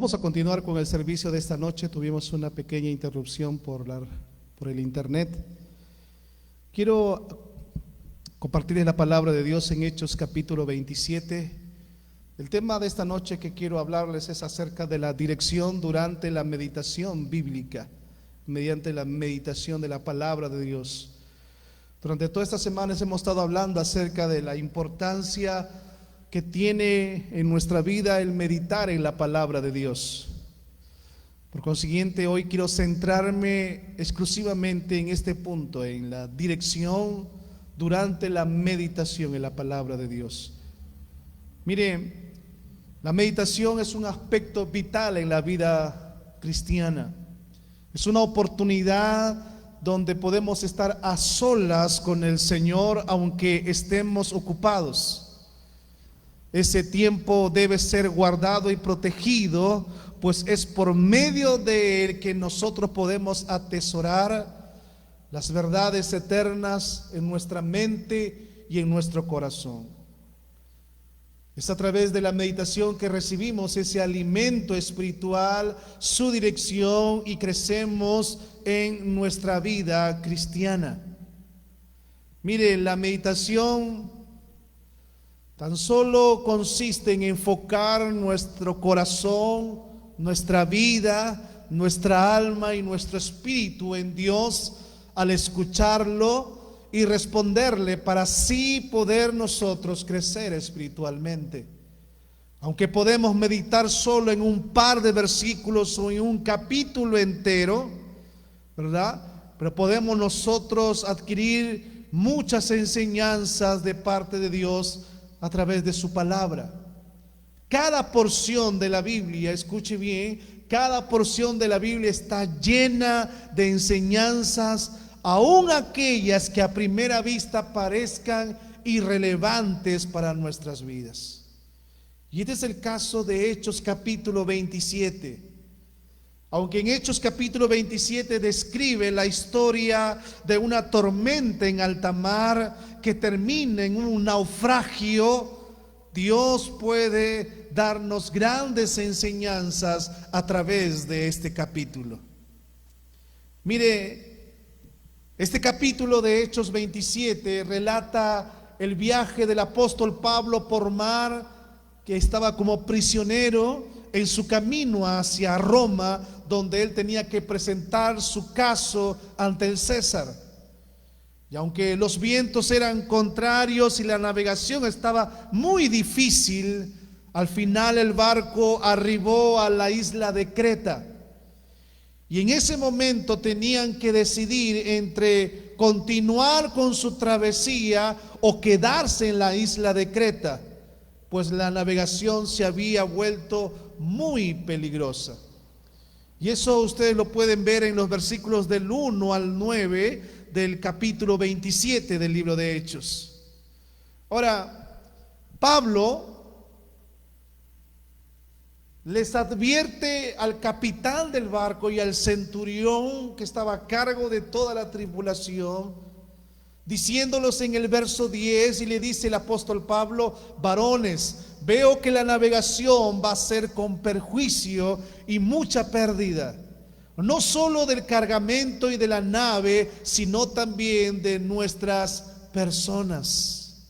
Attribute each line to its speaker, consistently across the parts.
Speaker 1: Vamos a continuar con el servicio de esta noche. Tuvimos una pequeña interrupción por el internet. Quiero compartirles la palabra de Dios en Hechos capítulo 27. El tema de esta noche que quiero hablarles es acerca de la dirección durante la meditación bíblica, mediante la meditación de la palabra de Dios. Durante todas estas semanas hemos estado hablando acerca de la importancia que tiene en nuestra vida el meditar en la palabra de Dios. Por consiguiente, hoy quiero centrarme exclusivamente en este punto, en la dirección durante la meditación en la palabra de Dios. Mire, la meditación es un aspecto vital en la vida cristiana. Es una oportunidad donde podemos estar a solas con el Señor aunque estemos ocupados. Ese tiempo debe ser guardado y protegido, pues es por medio de él que nosotros podemos atesorar las verdades eternas en nuestra mente y en nuestro corazón. Es a través de la meditación que recibimos ese alimento espiritual, su dirección, y crecemos en nuestra vida cristiana. Mire, la meditación tan solo consiste en enfocar nuestro corazón, nuestra vida, nuestra alma y nuestro espíritu en Dios al escucharlo y responderle para así poder nosotros crecer espiritualmente. Aunque podemos meditar solo en un par de versículos o en un capítulo entero, ¿verdad? Pero podemos nosotros adquirir muchas enseñanzas de parte de Dios a través de su palabra. Cada porción de la Biblia, escuche bien, cada porción de la Biblia está llena de enseñanzas, aun aquellas que a primera vista parezcan irrelevantes para nuestras vidas. Y este es el caso de Hechos capítulo 27. Aunque en Hechos capítulo 27 describe la historia de una tormenta en alta mar que termina en un naufragio, Dios puede darnos grandes enseñanzas a través de este capítulo. Mire, este capítulo de Hechos 27 relata el viaje del apóstol Pablo por mar, que estaba como prisionero en su camino hacia Roma, donde él tenía que presentar su caso ante el César. Y aunque los vientos eran contrarios y la navegación estaba muy difícil, al final el barco arribó a la isla de Creta. Y en ese momento tenían que decidir entre continuar con su travesía o quedarse en la isla de Creta, pues la navegación se había vuelto muy peligrosa. Y eso ustedes lo pueden ver en los versículos del 1 al 9 del capítulo 27 del libro de Hechos. Ahora, Pablo les advierte al capitán del barco y al centurión que estaba a cargo de toda la tripulación, diciéndolos en el verso 10, y le dice el apóstol Pablo: varones, veo que la navegación va a ser con perjuicio y mucha pérdida, no solo del cargamento y de la nave, sino también de nuestras personas.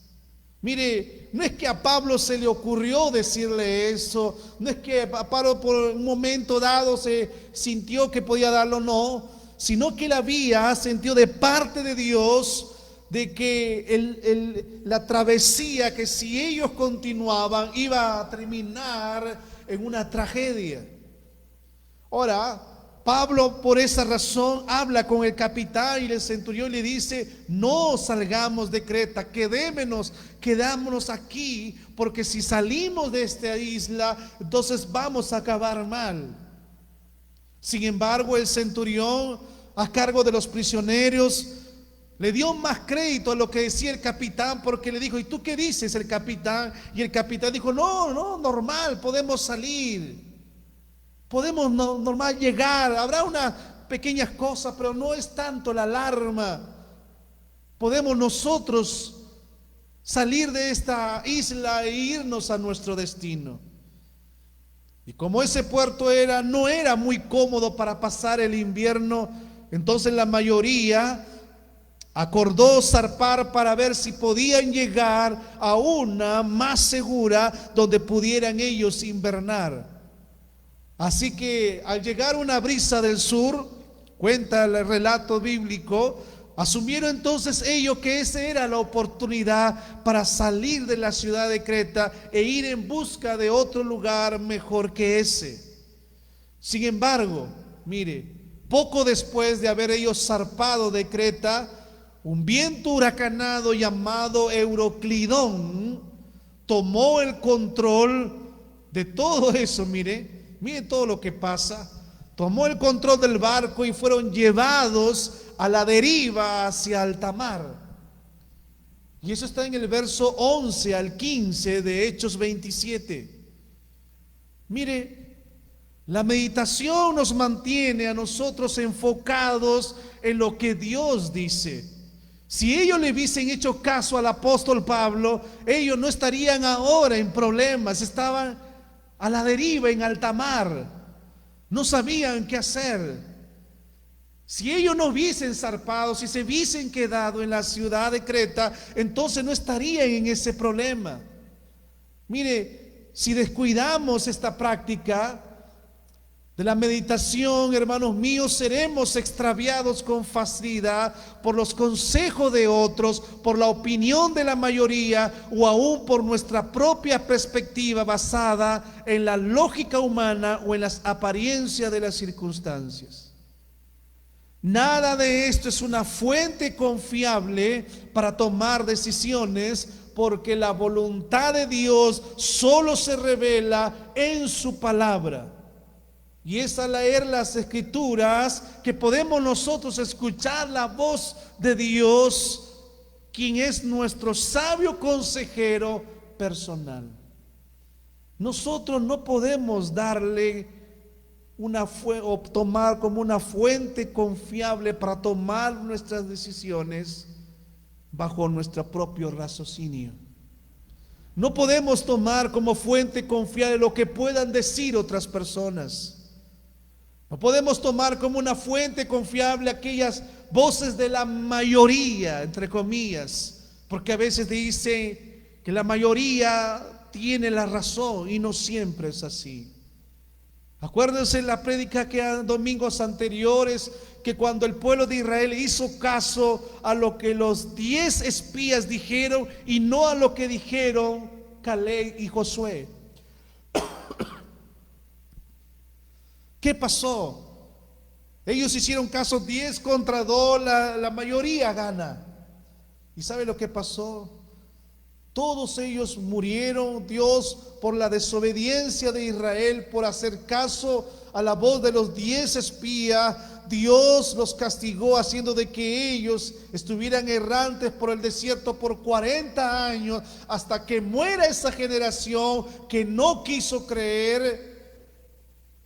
Speaker 1: Mire, no es que a Pablo se le ocurrió decirle eso, no es que a Pablo por un momento dado se sintió que podía darlo, no, sino que él había sentido de parte de Dios de que la travesía, que si ellos continuaban, iba a terminar en una tragedia. Ahora, Pablo por esa razón habla con el capitán y el centurión, le dice: no salgamos de Creta, quedámonos aquí, porque si salimos de esta isla, entonces vamos a acabar mal. Sin embargo, el centurión, a cargo de los prisioneros, le dio más crédito a lo que decía el capitán, porque le dijo: ¿y tú qué dices, el capitán? Y el capitán dijo: no, normal, podemos salir. Podemos normal llegar, habrá unas pequeñas cosas, pero no es tanto la alarma. Podemos nosotros salir de esta isla e irnos a nuestro destino. Y como ese puerto no era muy cómodo para pasar el invierno, entonces la mayoría acordó zarpar para ver si podían llegar a una más segura donde pudieran ellos invernar. Así que al llegar una brisa del sur, cuenta el relato bíblico, asumieron entonces ellos que esa era la oportunidad para salir de la ciudad de Creta e ir en busca de otro lugar mejor que ese. Sin embargo, mire, poco después de haber ellos zarpado de Creta, un viento huracanado llamado Euroclidón tomó el control de todo eso. Mire todo lo que pasa. Tomó el control del barco y fueron llevados a la deriva hacia alta mar. Y eso está en el verso 11 al 15 de Hechos 27. Mire, la meditación nos mantiene a nosotros enfocados en lo que Dios dice. Si ellos le hubiesen hecho caso al apóstol Pablo, ellos no estarían ahora en problemas, estaban a la deriva en alta mar, no sabían qué hacer. Si ellos no hubiesen zarpado, si se hubiesen quedado en la ciudad de Creta, entonces no estarían en ese problema. Mire, si descuidamos esta práctica de la meditación, hermanos míos, seremos extraviados con facilidad por los consejos de otros, por la opinión de la mayoría o aún por nuestra propia perspectiva basada en la lógica humana o en las apariencias de las circunstancias. Nada de esto es una fuente confiable para tomar decisiones, porque la voluntad de Dios solo se revela en su palabra. Y es al leer las Escrituras que podemos nosotros escuchar la voz de Dios, quien es nuestro sabio consejero personal. Nosotros no podemos darle o tomar como una fuente confiable para tomar nuestras decisiones bajo nuestro propio raciocinio. No podemos tomar como fuente confiable lo que puedan decir otras personas. No podemos tomar como una fuente confiable aquellas voces de la mayoría, entre comillas, porque a veces dice que la mayoría tiene la razón y no siempre es así. Acuérdense la prédica que domingos anteriores, que cuando el pueblo de Israel hizo caso a lo que los 10 espías dijeron y no a lo que dijeron Caleb y Josué. ¿Qué pasó? Ellos hicieron caso 10 contra 2, la mayoría gana. ¿Y sabe lo que pasó? Todos ellos murieron. Dios, por la desobediencia de Israel, por hacer caso a la voz de los 10 espías, Dios los castigó, haciendo de que ellos estuvieran errantes por el desierto por 40 años, hasta que muera esa generación que no quiso creer.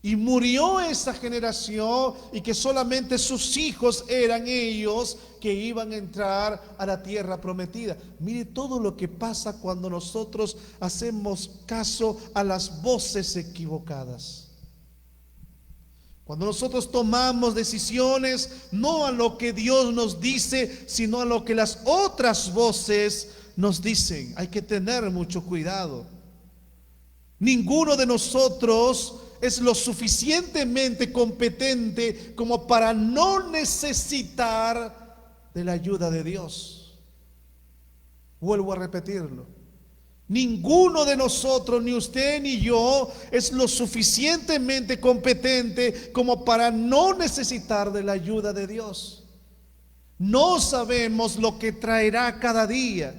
Speaker 1: Y murió esa generación, y que solamente sus hijos eran ellos que iban a entrar a la tierra prometida. Mire todo lo que pasa cuando nosotros hacemos caso a las voces equivocadas. Cuando nosotros tomamos decisiones no a lo que Dios nos dice, sino a lo que las otras voces nos dicen. Hay que tener mucho cuidado. Ninguno de nosotros es lo suficientemente competente como para no necesitar de la ayuda de Dios. Vuelvo a repetirlo. Ninguno de nosotros, ni usted ni yo, es lo suficientemente competente como para no necesitar de la ayuda de Dios. No sabemos lo que traerá cada día.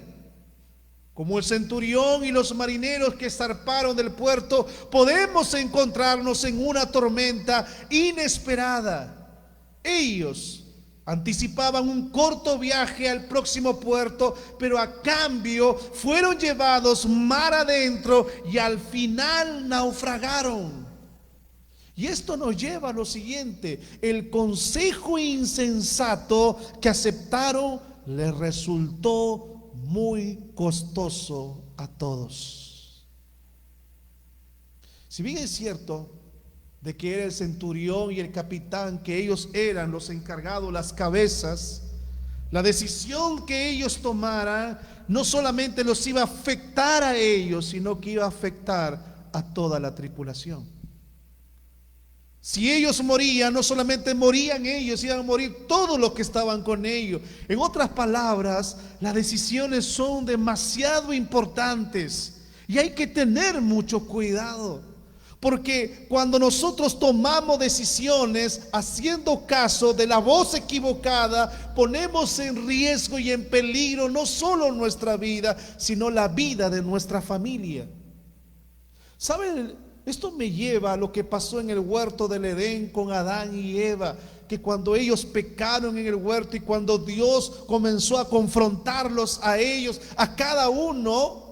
Speaker 1: Como el centurión y los marineros que zarparon del puerto, podemos encontrarnos en una tormenta inesperada. Ellos anticipaban un corto viaje al próximo puerto, pero a cambio fueron llevados mar adentro y al final naufragaron. Y esto nos lleva a lo siguiente: el consejo insensato que aceptaron les resultó muy costoso a todos. Si bien es cierto de que era el centurión y el capitán, que ellos eran los encargados, las cabezas, la decisión que ellos tomaran no solamente los iba a afectar a ellos, sino que iba a afectar a toda la tripulación. Si ellos morían, no solamente morían ellos, iban a morir todos los que estaban con ellos. En otras palabras, las decisiones son demasiado importantes y hay que tener mucho cuidado. Porque cuando nosotros tomamos decisiones haciendo caso de la voz equivocada, ponemos en riesgo y en peligro no solo nuestra vida, sino la vida de nuestra familia. ¿Saben? Esto me lleva a lo que pasó en el huerto del Edén con Adán y Eva, que cuando ellos pecaron en el huerto y cuando Dios comenzó a confrontarlos a ellos, a cada uno,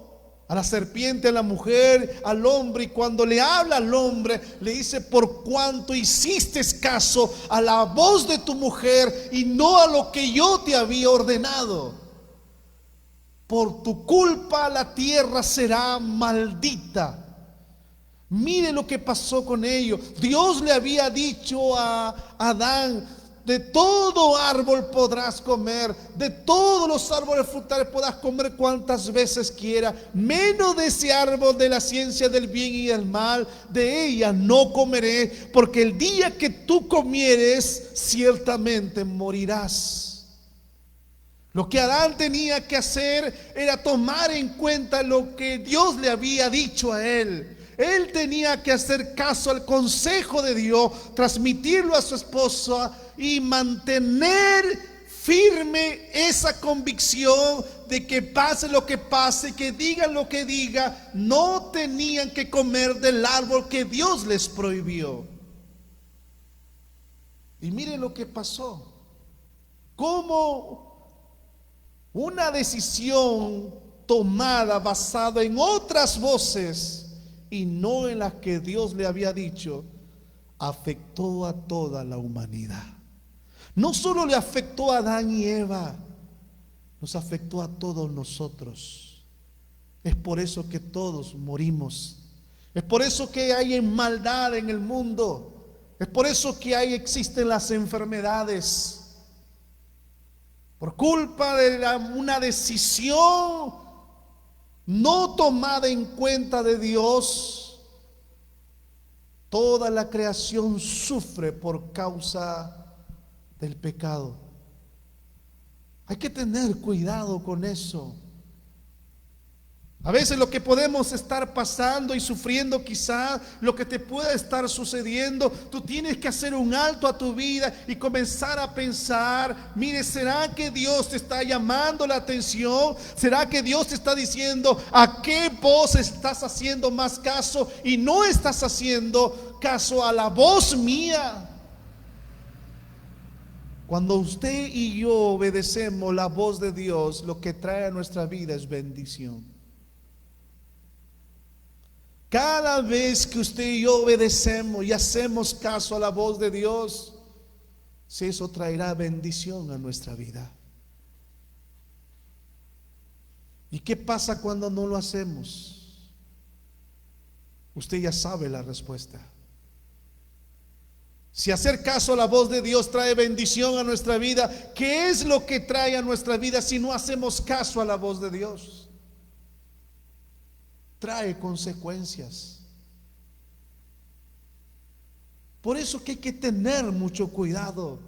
Speaker 1: a la serpiente, a la mujer, al hombre, y cuando le habla al hombre, le dice: por cuanto hiciste caso a la voz de tu mujer y no a lo que yo te había ordenado, por tu culpa la tierra será maldita. Mire lo que pasó con ellos. Dios le había dicho a Adán: de todo árbol podrás comer, de todos los árboles frutales podrás comer cuantas veces quieras, menos de ese árbol de la ciencia del bien y del mal, de ella no comeré, porque el día que tú comieres, ciertamente morirás. Lo que Adán tenía que hacer era tomar en cuenta lo que Dios le había dicho a él. Él tenía que hacer caso al consejo de Dios, transmitirlo a su esposa y mantener firme esa convicción de que pase lo que pase, que digan lo que diga, no tenían que comer del árbol que Dios les prohibió. Y miren lo que pasó. Como una decisión tomada basada en otras voces y no en las que Dios le había dicho, afectó a toda la humanidad. No solo le afectó a Adán y Eva, nos afectó a todos nosotros. Es por eso que todos morimos. Es por eso que hay maldad en el mundo. Es por eso que existen las enfermedades. Por culpa de una decisión no tomada en cuenta de Dios, toda la creación sufre por causa del pecado. Hay que tener cuidado con eso. A veces lo que podemos estar pasando y sufriendo, quizás lo que te pueda estar sucediendo, tú tienes que hacer un alto a tu vida y comenzar a pensar: mire, ¿será que Dios te está llamando la atención? ¿Será que Dios te está diciendo a qué voz estás haciendo más caso y no estás haciendo caso a la voz mía? Cuando usted y yo obedecemos la voz de Dios, lo que trae a nuestra vida es bendición. Cada vez que usted y yo obedecemos y hacemos caso a la voz de Dios, si eso traerá bendición a nuestra vida. ¿Y qué pasa cuando no lo hacemos? Usted ya sabe la respuesta. Si hacer caso a la voz de Dios trae bendición a nuestra vida, ¿qué es lo que trae a nuestra vida si no hacemos caso a la voz de Dios? Trae consecuencias. Por eso que hay que tener mucho cuidado.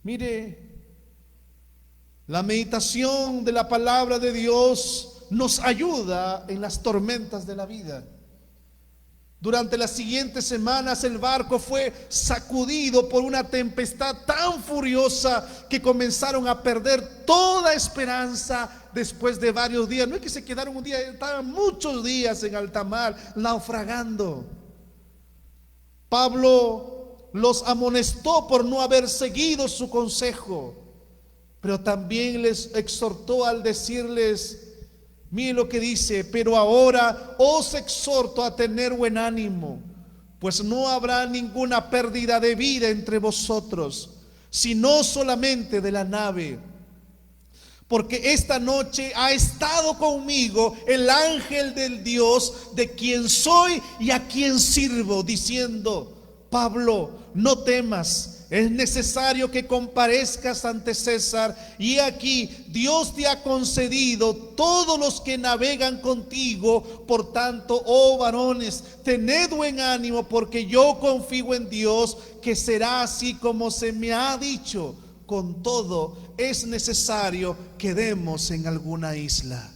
Speaker 1: Mire, la meditación de la palabra de Dios nos ayuda en las tormentas de la vida. Durante las siguientes semanas el barco fue sacudido por una tempestad tan furiosa que comenzaron a perder toda esperanza después de varios días. No es que se quedaron un día, estaban muchos días en alta mar naufragando. Pablo los amonestó por no haber seguido su consejo, pero también les exhortó al decirles: miren lo que dice: pero ahora os exhorto a tener buen ánimo, pues no habrá ninguna pérdida de vida entre vosotros, sino solamente de la nave. porque esta noche ha estado conmigo el ángel del Dios de quien soy y a quien sirvo, diciendo: Pablo, no temas. Es necesario que comparezcas ante César, y aquí Dios te ha concedido todos los que navegan contigo. Por tanto, oh varones, tened buen ánimo, porque yo confío en Dios que será así como se me ha dicho. Con todo, es necesario que demos en alguna isla.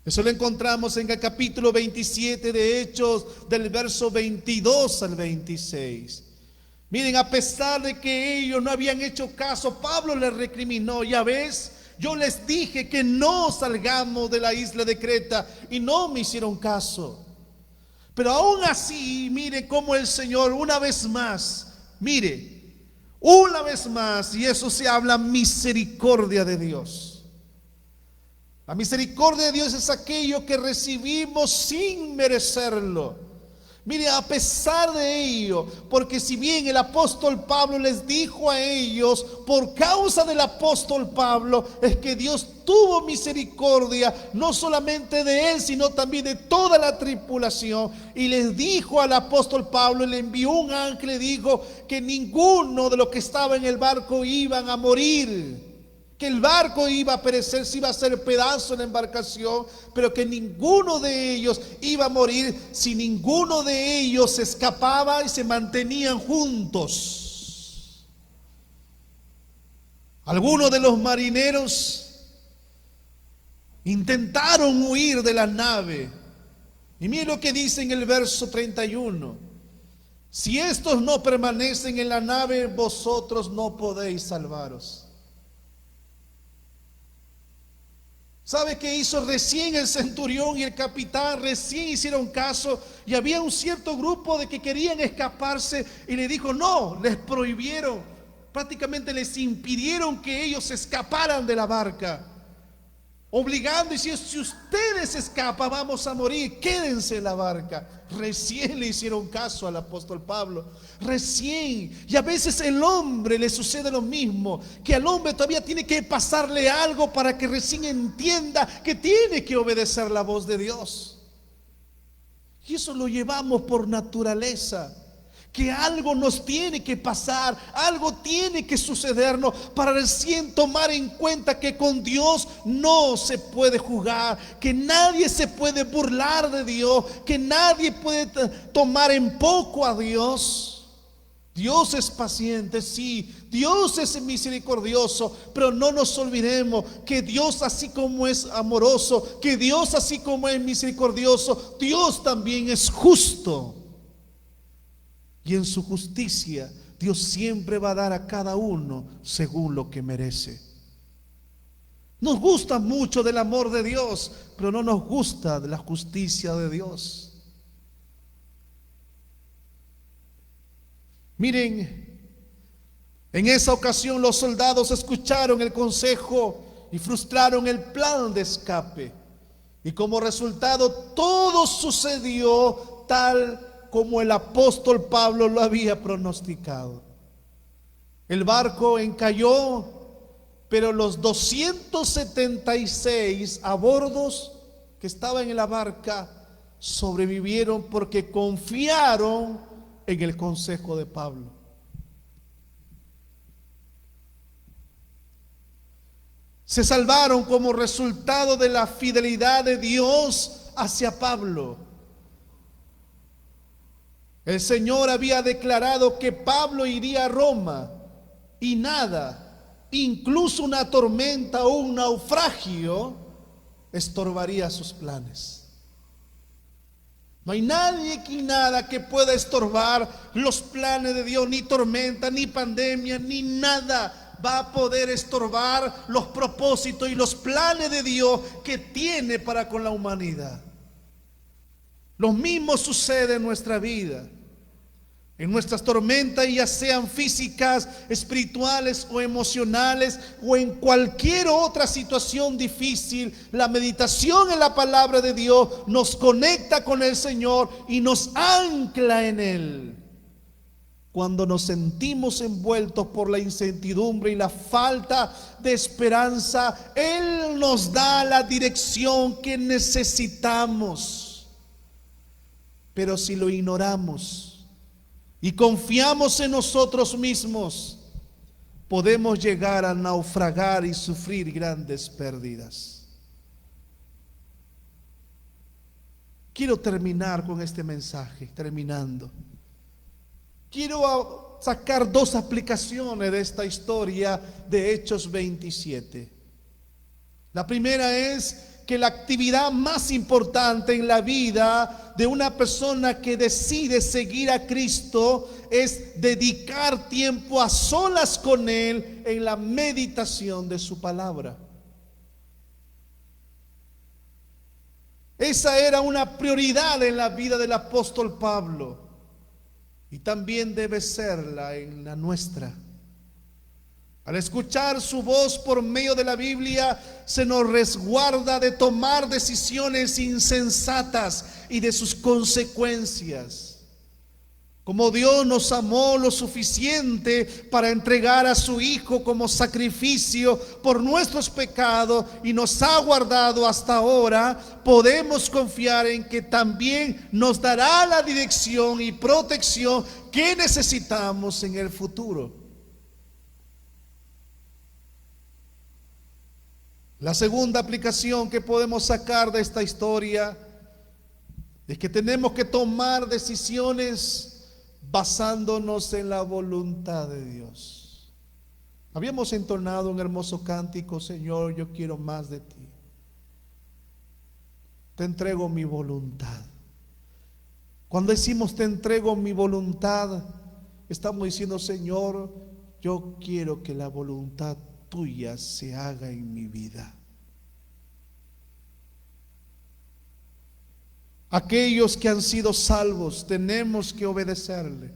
Speaker 1: Eso lo encontramos en el capítulo 27 de Hechos, del verso 22 al 26. Miren, a pesar de que ellos no habían hecho caso, Pablo les recriminó: ya ves, yo les dije que no salgamos de la isla de Creta y no me hicieron caso. Pero aún así, mire cómo el Señor una vez más, y eso se habla misericordia de Dios. La misericordia de Dios es aquello que recibimos sin merecerlo. Mire, a pesar de ello, porque si bien el apóstol Pablo les dijo a ellos, por causa del apóstol Pablo, es que Dios tuvo misericordia, no solamente de él, sino también de toda la tripulación. Y les dijo al apóstol Pablo, le envió un ángel, le dijo que ninguno de los que estaba en el barco iban a morir, que el barco iba a perecer, se iba a hacer pedazo en la embarcación, pero que ninguno de ellos iba a morir si ninguno de ellos se escapaba y se mantenían juntos. Algunos de los marineros intentaron huir de la nave, y miren lo que dice en el verso 31: si estos no permanecen en la nave, vosotros no podéis salvaros. ¿Sabe qué hizo? Recién el centurión y el capitán recién hicieron caso, y había un cierto grupo de que querían escaparse, y le dijo no, les prohibieron, prácticamente les impidieron que ellos se escaparan de la barca, obligando, y si ustedes escapan vamos a morir, quédense en la barca. Recién le hicieron caso al apóstol Pablo, recién. Y a veces el hombre le sucede lo mismo, que al hombre todavía tiene que pasarle algo para que recién entienda que tiene que obedecer la voz de Dios. Y eso lo llevamos por naturaleza, que algo nos tiene que pasar, algo tiene que sucedernos para recién tomar en cuenta que con Dios no se puede jugar, que nadie se puede burlar de Dios, que nadie puede tomar en poco a Dios. Dios es paciente, sí, Dios es misericordioso, pero no nos olvidemos que Dios, así como es amoroso, que Dios, así como es misericordioso, Dios también es justo. Y en su justicia, Dios siempre va a dar a cada uno según lo que merece. Nos gusta mucho del amor de Dios, pero no nos gusta de la justicia de Dios. Miren, en esa ocasión los soldados escucharon el consejo y frustraron el plan de escape. Y como resultado, todo sucedió tal como el apóstol Pablo lo había pronosticado. El barco encalló, pero los 276 a bordos que estaban en la barca sobrevivieron porque confiaron en el consejo de Pablo. Se salvaron como resultado de la fidelidad de Dios hacia Pablo. El Señor había declarado que Pablo iría a Roma, y nada, incluso una tormenta o un naufragio, estorbaría sus planes. No hay nadie ni nada que pueda estorbar los planes de Dios, ni tormenta, ni pandemia, ni nada va a poder estorbar los propósitos y los planes de Dios que tiene para con la humanidad. Lo mismo sucede en nuestra vida, en nuestras tormentas, ya sean físicas, espirituales o emocionales, o en cualquier otra situación difícil. La meditación en la palabra de Dios nos conecta con el Señor y nos ancla en Él. cuando nos sentimos envueltos por la incertidumbre y la falta de esperanza, Él nos da la dirección que necesitamos. Pero si lo ignoramos y confiamos en nosotros mismos, podemos llegar a naufragar y sufrir grandes pérdidas. Quiero terminar con este mensaje, terminando. Quiero sacar dos aplicaciones de esta historia de Hechos 27. La primera es que la actividad más importante en la vida de una persona que decide seguir a Cristo es dedicar tiempo a solas con Él en la meditación de su palabra. Esa era una prioridad en la vida del apóstol Pablo. Y también debe serla en la nuestra. Al escuchar su voz por medio de la Biblia, se nos resguarda de tomar decisiones insensatas y de sus consecuencias. Como Dios nos amó lo suficiente para entregar a su Hijo como sacrificio por nuestros pecados y nos ha guardado hasta ahora, podemos confiar en que también nos dará la dirección y protección que necesitamos en el futuro. La segunda aplicación que podemos sacar de esta historia es que tenemos que tomar decisiones basándonos en la voluntad de Dios. Habíamos entonado un hermoso cántico: Señor, yo quiero más de ti. Te entrego mi voluntad. Cuando decimos te entrego mi voluntad, estamos diciendo: Señor, yo quiero que la voluntad tuya se haga en mi vida. Aquellos que han sido salvos tenemos que obedecerle,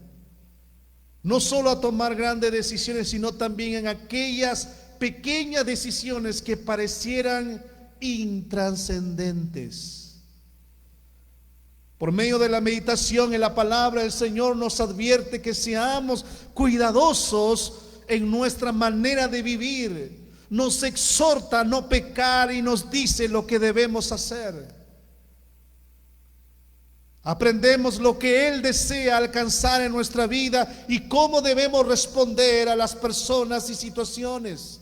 Speaker 1: no solo a tomar grandes decisiones, sino también en aquellas pequeñas decisiones que parecieran intrascendentes. Por medio de la meditación en la palabra, el Señor nos advierte que seamos cuidadosos en nuestra manera de vivir. Nos exhorta a no pecar y nos dice lo que debemos hacer. Aprendemos lo que Él desea alcanzar en nuestra vida y cómo debemos responder a las personas y situaciones.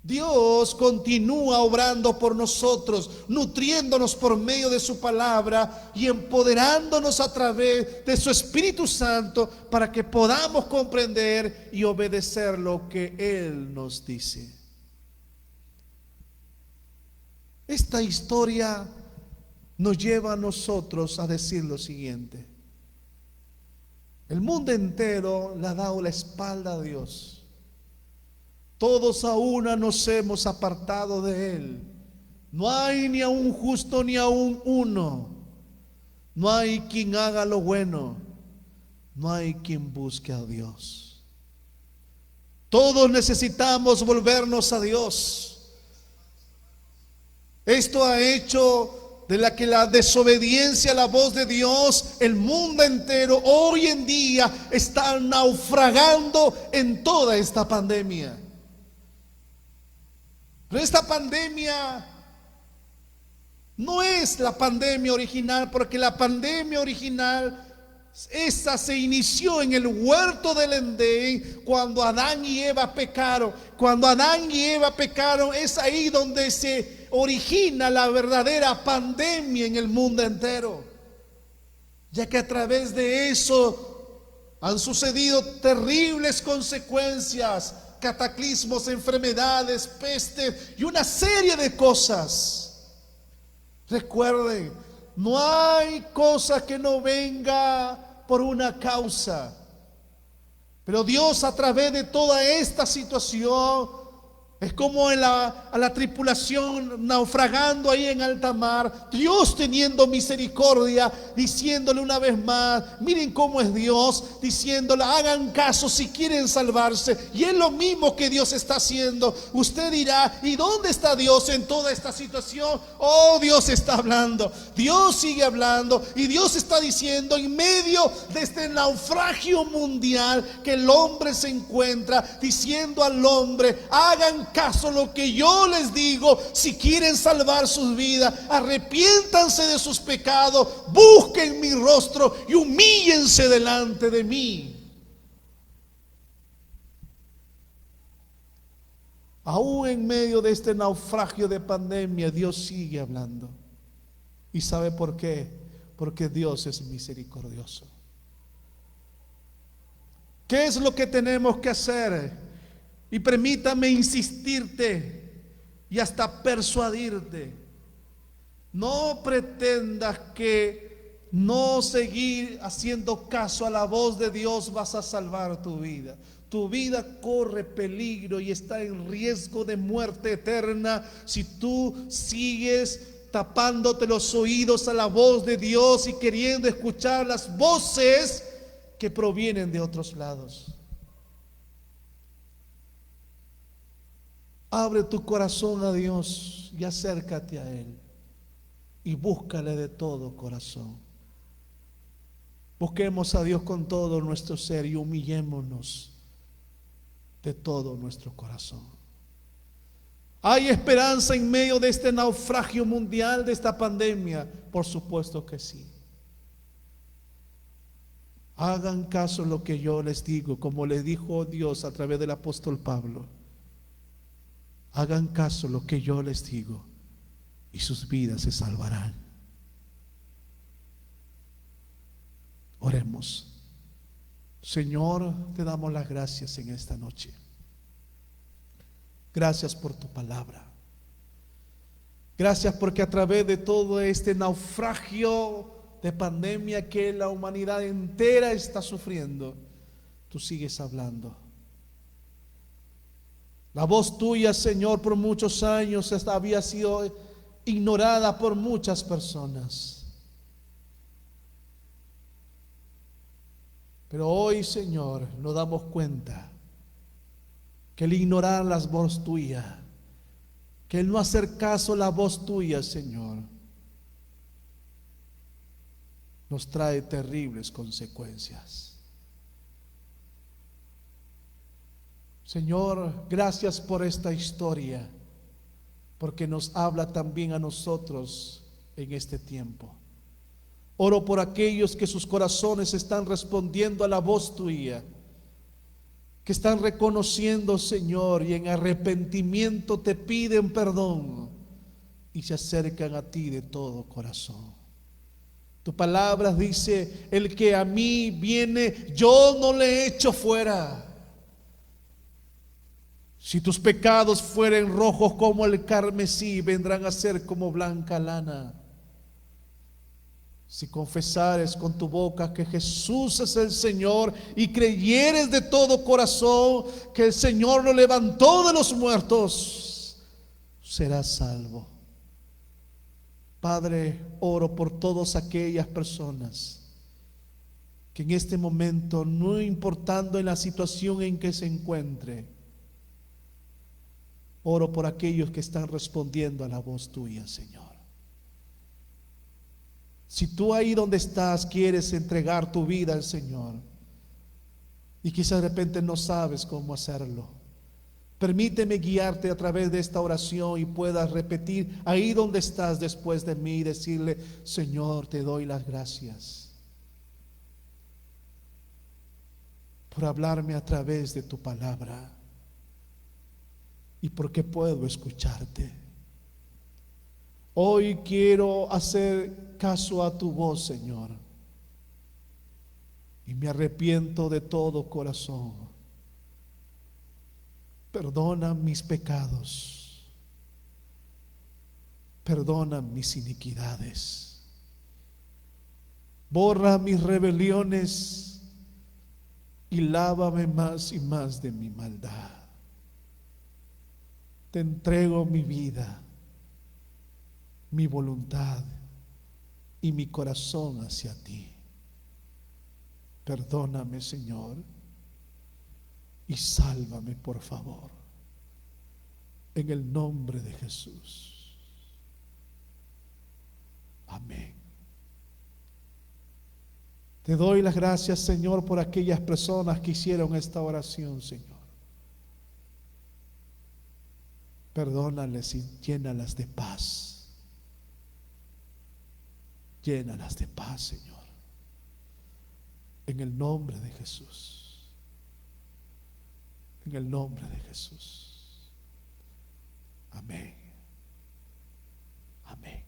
Speaker 1: Dios continúa obrando por nosotros, nutriéndonos por medio de su palabra y empoderándonos a través de su Espíritu Santo para que podamos comprender y obedecer lo que Él nos dice. Esta historia nos lleva a nosotros a decir lo siguiente: el mundo entero le ha dado la espalda a Dios. Todos a una nos hemos apartado de Él. No hay ni a un justo ni a un uno. No hay quien haga lo bueno. No hay quien busque a Dios. Todos necesitamos volvernos a Dios. Esto ha hecho de la que la desobediencia a la voz de Dios, el mundo entero hoy en día está naufragando en toda esta pandemia. Pero esta pandemia no es la pandemia original, porque la pandemia original, esa se inició en el huerto del Edén, cuando Adán y Eva pecaron. Cuando Adán y Eva pecaron, es ahí donde se origina la verdadera pandemia en el mundo entero, ya que a través de eso han sucedido terribles consecuencias, cataclismos, enfermedades, pestes y una serie de cosas. Recuerden, no hay cosa que no venga por una causa. Pero Dios, a través de toda esta situación, Es como a la tripulación naufragando ahí en alta mar, Dios teniendo misericordia, diciéndole una vez más, miren cómo es Dios, diciéndole, hagan caso si quieren salvarse. Y es lo mismo que Dios está haciendo. Usted dirá, ¿y dónde está Dios en toda esta situación? Oh, Dios está hablando, Dios sigue hablando, y Dios está diciendo en medio de este naufragio mundial que el hombre se encuentra, diciendo al hombre, hagan caso lo que yo les digo. Si quieren salvar sus vidas, arrepiéntanse de sus pecados, busquen mi rostro y humíllense delante de mí. Aún en medio de este naufragio de pandemia, Dios sigue hablando. ¿Y sabe por qué? Porque Dios es misericordioso. ¿Qué es lo que tenemos que hacer? Y permítame insistirte y hasta persuadirte. No pretendas que no seguir haciendo caso a la voz de Dios vas a salvar tu vida. Tu vida corre peligro y está en riesgo de muerte eterna si tú sigues tapándote los oídos a la voz de Dios y queriendo escuchar las voces que provienen de otros lados. Abre tu corazón a Dios y acércate a Él y búscale de todo corazón. Busquemos a Dios con todo nuestro ser y humillémonos de todo nuestro corazón. ¿Hay esperanza en medio de este naufragio mundial, de esta pandemia? Por supuesto que sí. Hagan caso a lo que yo les digo, como les dijo Dios a través del apóstol Pablo. Hagan caso a lo que yo les digo y sus vidas se salvarán. Oremos. Señor, te damos las gracias en esta noche. Gracias por tu palabra. Gracias porque a través de todo este naufragio de pandemia que la humanidad entera está sufriendo, tú sigues hablando. La voz tuya, Señor, por muchos años había sido ignorada por muchas personas. Pero hoy, Señor, nos damos cuenta que el ignorar la voz tuya, que el no hacer caso a la voz tuya, Señor, nos trae terribles consecuencias. Señor, gracias por esta historia, porque nos habla también a nosotros en este tiempo. Oro por aquellos que sus corazones están respondiendo a la voz tuya, que están reconociendo, Señor, y en arrepentimiento te piden perdón y se acercan a ti de todo corazón. Tu palabra dice, el que a mí viene, yo no le echo fuera. Si tus pecados fueren rojos como el carmesí, vendrán a ser como blanca lana. Si confesares con tu boca que Jesús es el Señor y creyeres de todo corazón que el Señor lo levantó de los muertos, serás salvo. Padre, oro por todas aquellas personas que en este momento, no importando en la situación en que se encuentre, oro por aquellos que están respondiendo a la voz tuya, Señor. Si tú ahí donde estás quieres entregar tu vida al Señor y quizás de repente no sabes cómo hacerlo, permíteme guiarte a través de esta oración y puedas repetir ahí donde estás después de mí y decirle: Señor, te doy las gracias por hablarme a través de tu palabra y porque puedo escucharte. Hoy quiero hacer caso a tu voz, Señor, y me arrepiento de todo corazón. Perdona mis pecados, perdona mis iniquidades, borra mis rebeliones y lávame más y más de mi maldad. Te entrego mi vida, mi voluntad y mi corazón hacia ti. Perdóname, Señor, y sálvame, por favor, en el nombre de Jesús. Amén. Te doy las gracias, Señor, por aquellas personas que hicieron esta oración, Señor. Perdónales y llénalas de paz. Llénalas de paz, Señor. En el nombre de Jesús. En el nombre de Jesús. Amén. Amén.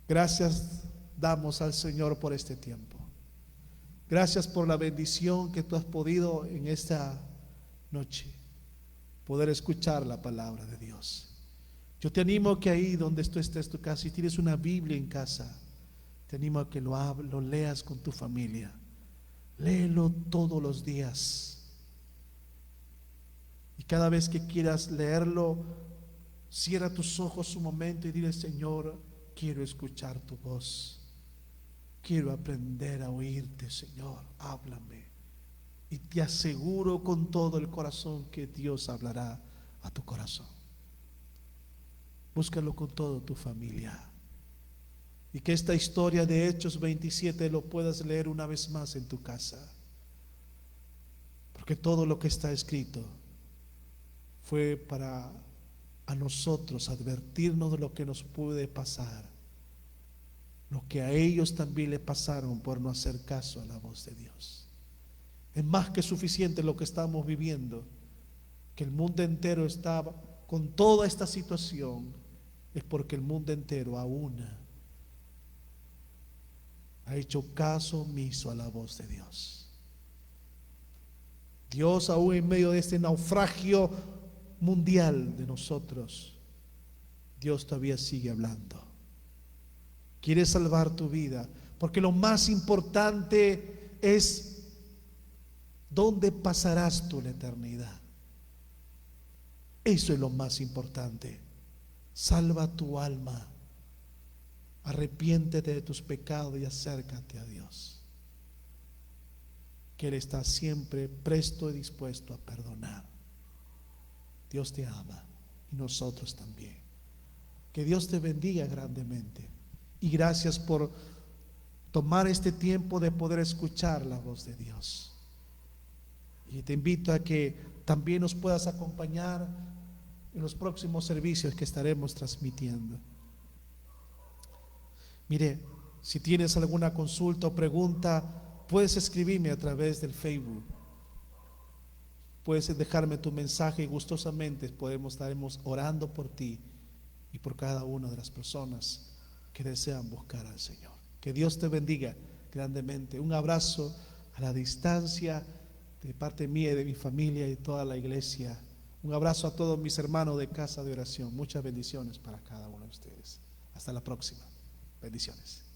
Speaker 1: Gracias damos al Señor por este tiempo. Gracias por la bendición que tú has podido en esta noche poder escuchar la palabra de Dios. Yo te animo que ahí donde tú estés, tu casa, si tienes una Biblia en casa, te animo a que lo leas con tu familia. Léelo todos los días. Y cada vez que quieras leerlo, cierra tus ojos un momento y dile: Señor, quiero escuchar tu voz. Quiero aprender a oírte, Señor. Háblame. Y te aseguro con todo el corazón que Dios hablará a tu corazón. Búscalo con toda tu familia. Y que esta historia de Hechos 27 lo puedas leer una vez más en tu casa. Porque todo lo que está escrito fue para a nosotros advertirnos de lo que nos puede pasar. Lo que a ellos también le pasaron por no hacer caso a la voz de Dios. Es más que suficiente lo que estamos viviendo, que el mundo entero está con toda esta situación, es porque el mundo entero aún ha hecho caso omiso a la voz de Dios. Dios, aún en medio de este naufragio mundial de nosotros, Dios todavía sigue hablando. Quiere salvar tu vida, porque lo más importante es dónde pasarás tú la eternidad. Eso es lo más importante. Salva tu alma, arrepiéntete de tus pecados y acércate a Dios, que Él está siempre presto y dispuesto a perdonar. Dios te ama y nosotros también. Que Dios te bendiga grandemente. Y gracias por tomar este tiempo de poder escuchar la voz de Dios. Y te invito a que también nos puedas acompañar en los próximos servicios que estaremos transmitiendo. Mire, si tienes alguna consulta o pregunta, puedes escribirme a través del Facebook. Puedes dejarme tu mensaje y gustosamente estaremos orando por ti y por cada una de las personas que desean buscar al Señor. Que Dios te bendiga grandemente. Un abrazo a la distancia de parte mía y de mi familia y toda la iglesia. Un abrazo a todos mis hermanos de Casa de Oración. Muchas bendiciones para cada uno de ustedes. Hasta la próxima. Bendiciones.